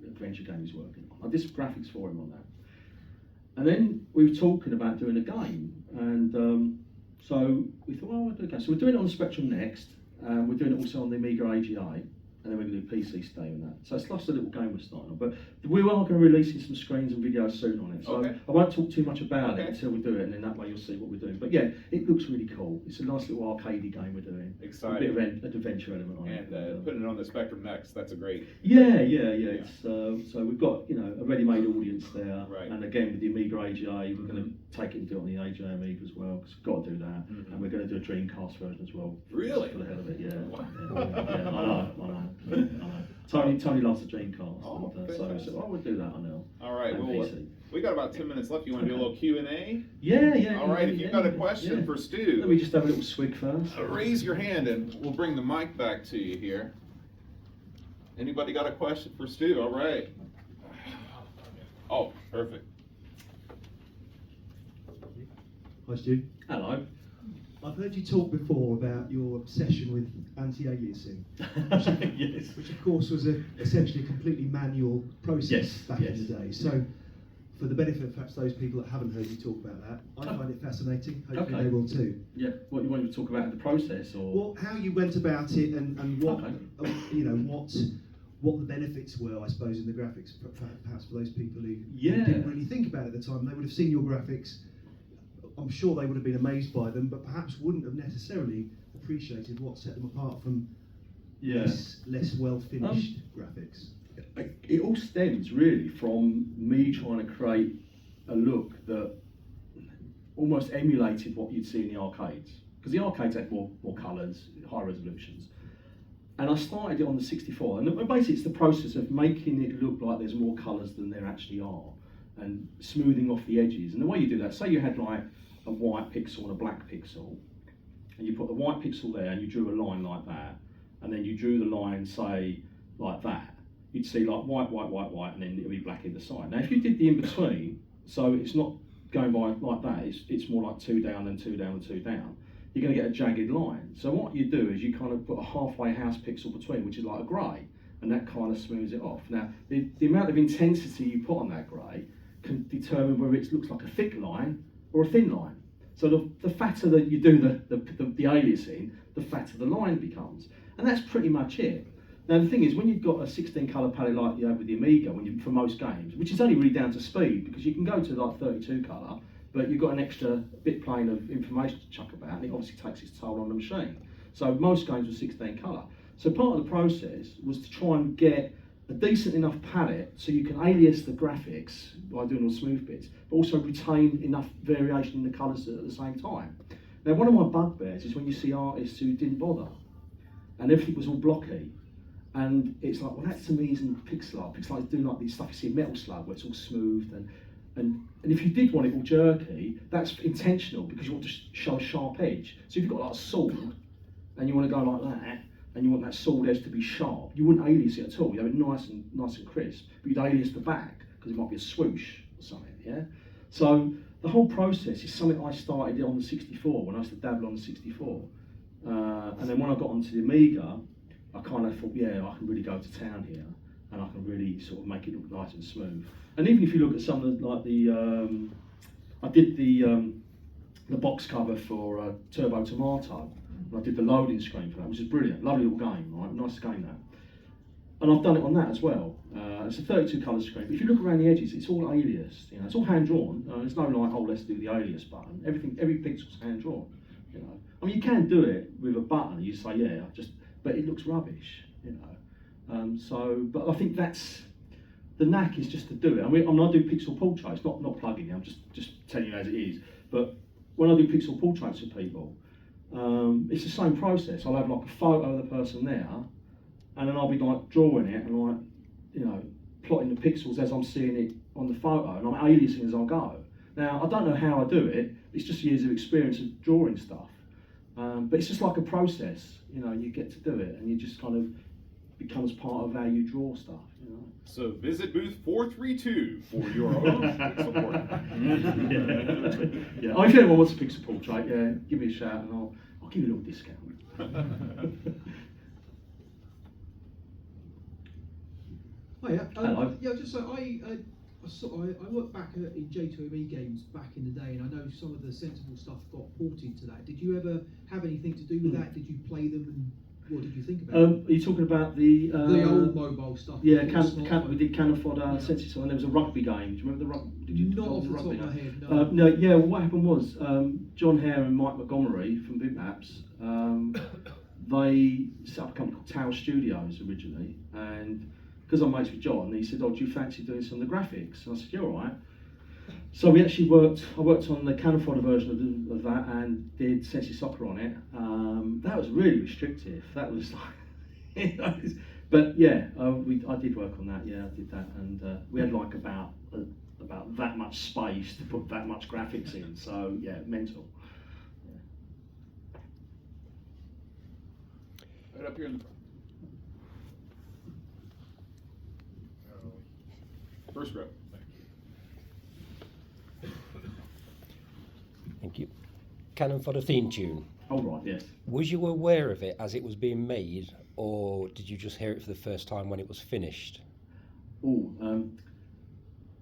adventure game he's working on. I did some graphics for him on that, and then we were talking about doing a game, and so we thought, well, we'll do a game. So we're doing it on the Spectrum next. We're doing it also on the Amiga AGA, and then we're going to do PC stay on that. So it's just a little game we're starting on. But we are going to release some screens and videos soon on it. So okay. I won't talk too much about it until we do it, and then that way you'll see what we're doing. But yeah, it looks really cool. It's a nice little arcadey game we're doing. Exciting. A bit of an adventure element on it. And putting it on the Spectrum next, that's a great. Yeah. It's, so we've got a ready-made audience there, right. And again with the Amiga AGA, we're going to take it and do it on the AGA Amiga as well, because we've got to do that. Mm-hmm. And we're going to do a Dreamcast version as well. Really? For the hell of it, yeah. Wow. I know. Tony loves the Dreamcast, Oh, so we said, we'll do that on now. All right, well, we got about 10 minutes left. You want to do a little Q&A? Yeah. All right, if you've got a question for Stu, let me just have a little swig first. Raise your hand and we'll bring the mic back to you here. Anybody got a question for Stu? All right. Oh, perfect. Hi Stu. Hello. I've heard you talk before about your obsession with anti-aliasing, Yes. which of course was essentially a completely manual process back in the day. So for the benefit of perhaps those people that haven't heard you talk about that, I find it fascinating, hopefully they will too. Yeah, what you want to talk about, the process, or? Well, how you went about it and what, what the benefits were, I suppose, in the graphics, perhaps for those people who didn't really think about it at the time. They would have seen your graphics. I'm sure they would have been amazed by them, but perhaps wouldn't have necessarily appreciated what set them apart from less well finished graphics. It all stems really from me trying to create a look that almost emulated what you'd see in the arcades, because the arcades had more colours, high resolutions. And I started it on the 64, and basically it's the process of making it look like there's more colours than there actually are, and smoothing off the edges. And the way you do that, say you had like a white pixel and a black pixel, and you put the white pixel there and you drew a line like that, and then you drew the line, say, like that, you'd see like white, and then it'll be black either side. Now if you did the in-between, so it's not going by like that, it's more like 2 down and 2 down and 2 down, you're going to get a jagged line. So what you do is you kind of put a halfway house pixel between, which is like a grey, and that kind of smooths it off. Now, the amount of intensity you put on that grey can determine whether it looks like a thick line or a thin line. So the fatter that you do the aliasing, the fatter the line becomes. And that's pretty much it. Now the thing is, when you've got a 16 colour palette like you have with the Amiga, for most games, which is only really down to speed, because you can go to like 32 colour, but you've got an extra bit plane of information to chuck about, and it obviously takes its toll on the machine. So most games were 16 colour. So part of the process was to try and get a decent enough palette so you can alias the graphics by doing all the smooth bits, but also retain enough variation in the colours at the same time. Now, one of my bugbears is when you see artists who didn't bother, and everything was all blocky. And it's like, well, that to me isn't pixel art. Pixel art is doing like this stuff you see in Metal Slug, where it's all smooth, and if you did want it all jerky, that's intentional because you want to show a sharp edge. So if you've got like a sword and you want to go like that, and you want that sword edge to be sharp, you wouldn't alias it at all. You have it nice and crisp, but you'd alias the back because it might be a swoosh or something. Yeah. So the whole process is something I started on the 64 when I used to dabble on the 64, and then when I got onto the Amiga, I kind of thought, yeah, I can really go to town here, and I can really sort of make it look nice and smooth. And even if you look at some of the, like I did the box cover for Turbo Tomato, and I did the loading screen for that, which is brilliant, lovely little game, right? Nice game that. And I've done it on that as well. It's a 32 colour screen, but if you look around the edges, it's all aliased. You know, it's all hand drawn. There's no like, oh, let's do the alias button. Every pixel's hand drawn. You know, I mean, you can do it with a button. You say, yeah, but it looks rubbish. You know, but I think that's the knack is just to do it. I mean, I do pixel portraits, not plugging it. I'm just telling you as it is. But when I do pixel portraits of people, it's the same process. I'll have like a photo of the person there, and then I'll be like drawing it and like, you know, plotting the pixels as I'm seeing it on the photo, and I'm aliasing as I go. Now, I don't know how I do it. It's just years of experience of drawing stuff. But it's just like a process, you know, you get to do it and you just kind of becomes part of how you draw stuff, you know. So visit booth 432 for your own pixel portrait. Yeah. Oh, if anyone wants a pixel portrait, yeah, give me a shout and I'll give you a little discount. Hiya. Hello. Yeah, just so I worked back in J2ME games back in the day, and I know some of the sensible stuff got ported to that. Did you ever have anything to do with that? Did you play them, and what did you think about it? Are you talking about the old mobile stuff? Yeah, we did Cannon Fodder, Sensitive, and there was a rugby game. Do you remember the rugby? Did you Not off the top rugby of my game? head, no. No, yeah. Well, what happened was John Hare and Mike Montgomery from Bitmaps, they set up a company called Tower Studios originally, and because I'm mates with John, he said, "Oh, do you fancy doing some of the graphics?" And I said, "Yeah, all right." So we actually I worked on the Cannon Fodder version of that and did Sensi Soccer on it. That was really restrictive. That was like, you know, but yeah, I did work on that. Yeah, I did that, and we had like about that much space to put that much graphics in. So yeah, mental. Right up here in the front. First row. Thank you. Cannon Fodder theme tune. Oh right, yes. Was you aware of it as it was being made, or did you just hear it for the first time when it was finished? Oh,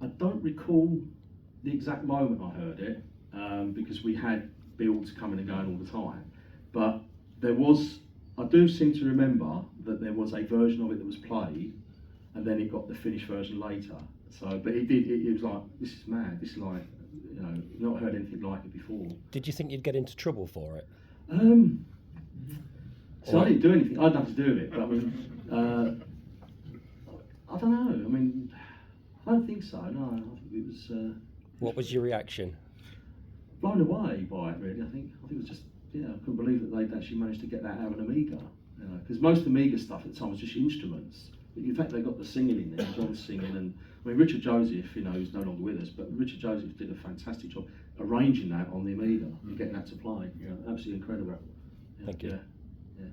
I don't recall the exact moment I heard it, because we had builds coming and going all the time. But I do seem to remember that there was a version of it that was played, and then it got the finished version later. So, but it was like, this is mad. This is like, you know, not heard anything like it before. Did you think you'd get into trouble for it? So I didn't do anything. I had nothing to do with it. But I mean, I don't know. I mean, I don't think so. No, I think it was. What was your reaction? Blown away by it, really. I think it was just, I couldn't believe that they'd actually managed to get that out of an Amiga. Because most Amiga stuff at the time was just instruments. In fact, they got the singing in there, John's singing, and I mean Richard Joseph, who's no longer with us, but Richard Joseph did a fantastic job arranging that on the Amiga and getting that to play. Absolutely incredible. Thank you. Yeah.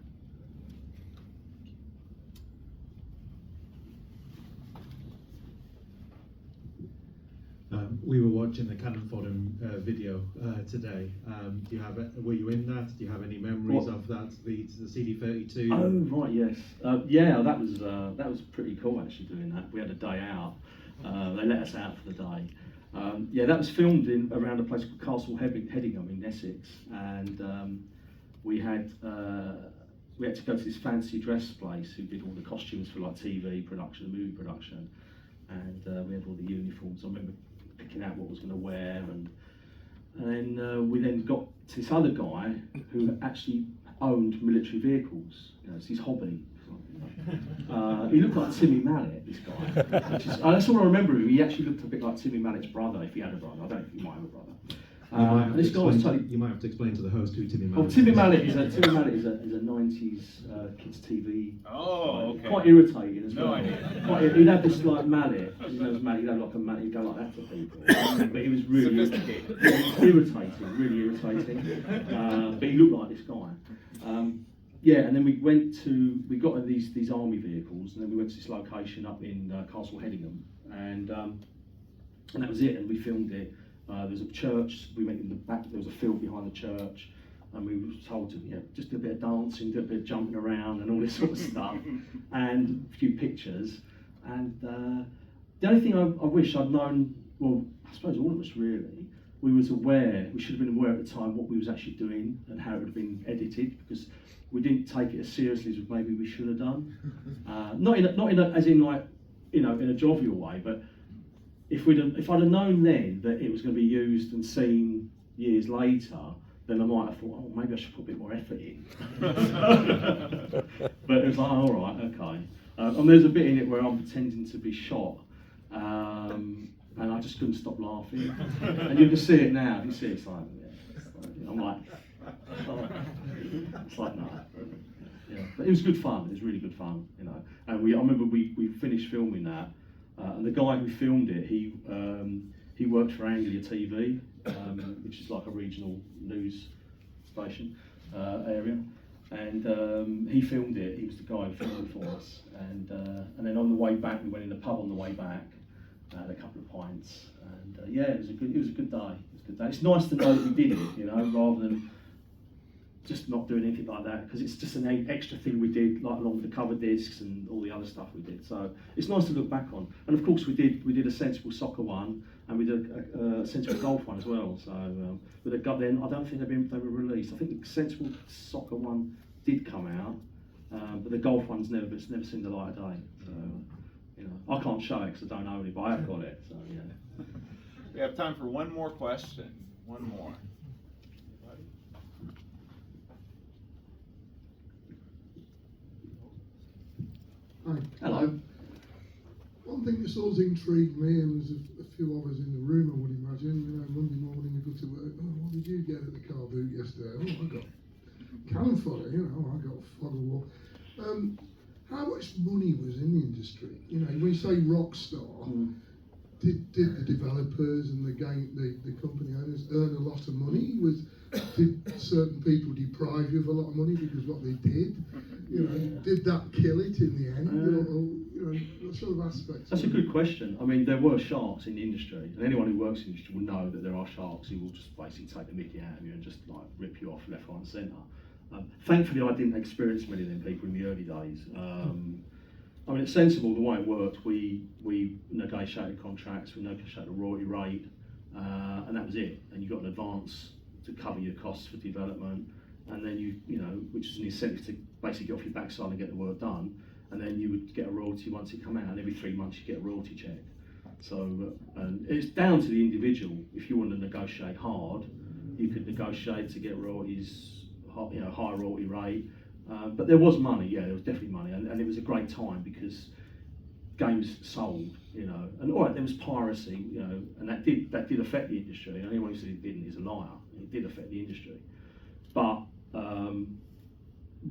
We were watching the Cannon Fodder video today. Were you in that? Do you have any memories of that? The CD32. Oh right, yes. Yeah, that was pretty cool actually doing that. We had a day out. They let us out for the day. Yeah, that was filmed around a place called Castle Hedingham in Essex, and we had we had to go to this fancy dress place who did all the costumes for like TV production, movie production, and we had all the uniforms. I remember picking out what I was going to wear, and then we then got to this other guy who actually owned military vehicles. You know, it's his hobby. He looked like Timmy Mallet, this guy. That's all I remember of him. He actually looked a bit like Timmy Mallet's brother, if he had a brother. I don't know if he might have a brother. And this guy was totally. You might have to explain to the host who Timmy Mallet Oh, Timmy Mallet is a 90s kids TV. Oh, okay. Quite irritating as well. No idea. He'd have this like mallet. You know, his mallet. He'd have like a mallet. He'd go like that to people. But he was really Sophisticated. irritating, really irritating. But he looked like this guy. Yeah, and then we got these army vehicles, and then we went to this location up in Castle Hedingham, and that was it. And we filmed it. There was a church. We went in the back. There was a field behind the church, and we were told to just do a bit of dancing, do a bit of jumping around, and all this sort of stuff, and a few pictures. And the only thing I wish I'd known, well, I suppose all of us really, we should have been aware at the time what we was actually doing and how it would have been edited, because we didn't take it as seriously as maybe we should have done. Not in a jovial way, but if I'd have known then that it was going to be used and seen years later, then I might have thought, oh, maybe I should put a bit more effort in. But it was like, all right, okay. And there's a bit in it where I'm pretending to be shot, and I just couldn't stop laughing. And you can see it now. You see it's like, yeah, I'm like, oh. It's like no. Yeah, but it was good fun. It was really good fun, you know. And I remember we finished filming that. And the guy who filmed it, he worked for Anglia TV, which is like a regional news station area, and he filmed it. He was the guy who filmed it for us. And then on the way back, we went in the pub on the way back, had a couple of pints, and yeah, it was a good day. It was a good day. It's nice to know that we did it, you know, rather than just not doing anything like that, because it's just an extra thing we did, like along with the cover discs and all the other stuff we did. So it's nice to look back on. And of course we did a sensible soccer one, and we did a sensible golf one as well. So but then I don't think they were released. I think the sensible soccer one did come out, but the golf one's never seen the light of day. So you know, I can't show it because I don't own it, but I have got it. So yeah. We have time for one more question. One more. Hi. Hello. One thing that's always intrigued me, and there's a few of us in the room, I would imagine, you know, Monday morning we go to work, oh, what did you get at the car boot yesterday? Oh, I got can fodder, you know, I got fodder war. How much money was in the industry? You know, when you say rock star, did the developers and the company owners earn a lot of money? Did certain people deprive you of a lot of money because what they did? You know, did that kill it in the end? Or you know, what sort of aspects? That's a good question. I mean, there were sharks in the industry, and anyone who works in the industry will know that there are sharks who will just basically take the mickey out of you and just like rip you off left, right, and centre. Thankfully, I didn't experience many of them people in the early days. I mean, it's sensible the way it worked. We negotiated contracts, we negotiated a royalty rate, and that was it. And you got an advance to cover your costs for development, and then you know, which is an incentive to basically get off your backside and get the work done. And then you would get a royalty once it come out, and every 3 months you get a royalty check. So it's down to the individual. If you want to negotiate hard, you could negotiate to get royalties, you know, high royalty rate. But there was money, yeah, there was definitely money, and it was a great time because games sold, you know. And all right, there was piracy, you know, and that did affect the industry. And anyone who says it didn't is a liar. It did affect the industry, but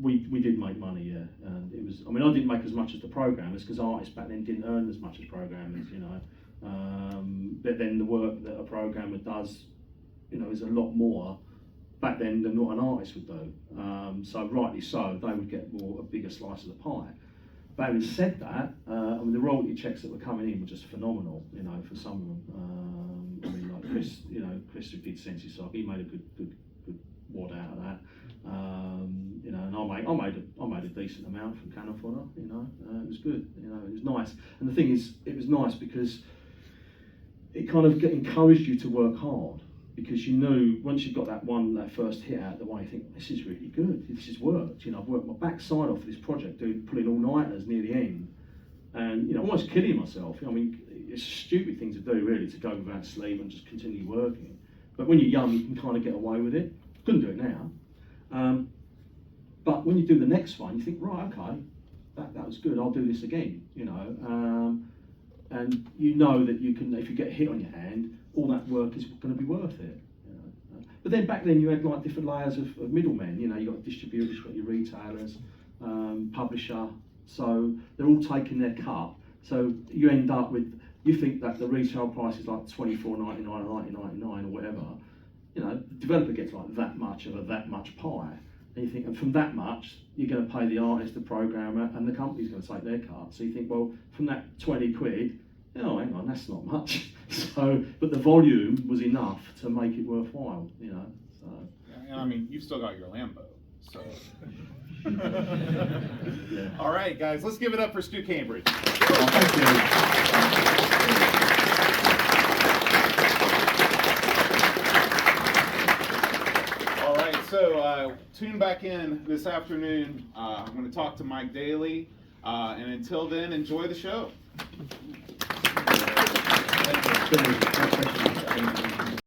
we did make money, yeah. And it was, I mean, I didn't make as much as the programmers because artists back then didn't earn as much as programmers, you know. But then the work that a programmer does, you know, is a lot more back then than what an artist would do. So rightly so, they would get a bigger slice of the pie. But having said that, I mean, the royalty checks that were coming in were just phenomenal, you know, for some of them. I mean, like Chris who did Sensi Sock, he made a good wad out of that. You know, and I made a decent amount from Cannon Fodder, you know. It was good, you know, it was nice. And the thing is, it was nice because it kind of encouraged you to work hard. because you knew once you've got that first hit out of the way, you think, this is really good, this has worked. You know, I've worked my backside off for this project, pulling all-nighters near the end, and you know, almost killing myself. I mean, it's a stupid thing to do, really, to go without sleep and just continue working. But when you're young, you can kind of get away with it. Couldn't do it now. But when you do the next one, you think, right, okay, that was good, I'll do this again, you know. And you know that you can, if you get hit on your hand, all that work is going to be worth it. You know? But then back then you had like different layers of middlemen. You know, you got distributors, you got your retailers, publisher. So they're all taking their cut. So you end up with, you think that the retail price is like $24.99 or $19.99 or whatever. You know, the developer gets like that much of that much pie. And you think, and from that much, you're going to pay the artist, the programmer, and the company's going to take their cut. So you think, well, from that 20 quid, oh, hang on, that's not much. So, but the volume was enough to make it worthwhile, you know. So. And I mean, you've still got your Lambo, so. Yeah. All right, guys, let's give it up for Stu Cambridge. Oh, thank you. All right, so tune back in this afternoon. I'm going to talk to Mike Daly, and until then, enjoy the show. Thank you.